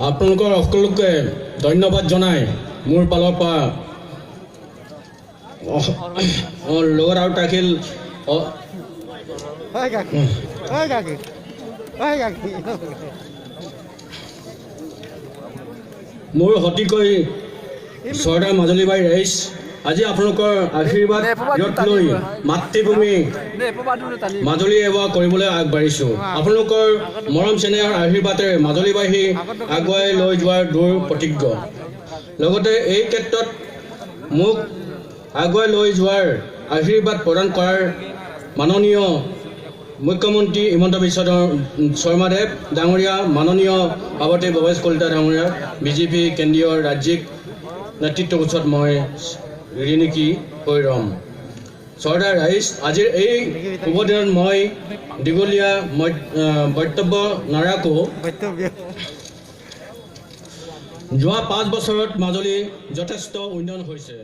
আপোনালোকৰ সকলোকে ধন্যবাদ জনাই মোৰ পালৰ পৰা লগত আৰু থাকিল মোৰ সতিকৈ চৰ্দাৰ মাজুলীবাই ৰাইজ আজি আপোনালোকৰ আশীৰ্বাদ লৈ মাতৃভূমি মাজুলী সেৱা কৰিবলৈ আগবাঢ়িছোঁ। আপোনালোকৰ মৰম চেনেহৰ আশীৰ্বাদেৰে মাজুলীবাসী আগুৱাই লৈ যোৱাৰ দূৰ প্ৰতিজ্ঞ। লগতে এই ক্ষেত্ৰত মোক আগুৱাই লৈ যোৱাৰ আশীৰ্বাদ প্ৰদান কৰাৰ মাননীয় মুখ্যমন্ত্ৰী হিমন্ত বিশ্ব শৰ্মাদেৱ ডাঙৰীয়া, মাননীয় সভাপতি ভৱেশ কলিতা ডাঙৰীয়া, বিজেপি কেন্দ্ৰীয় ৰাজ্যিক নেতৃত্বৰ ওচৰত মই ঋণিকী হৈ ৰ'ম। চৰ্দাৰ ৰাইজ, আজিৰ এই শুভ দিনত মই দীঘলীয়া বক্তব্য নাৰাখোঁ। যোৱা 5 বছৰত মাজুলী যথেষ্ট উন্নয়ন হৈছে।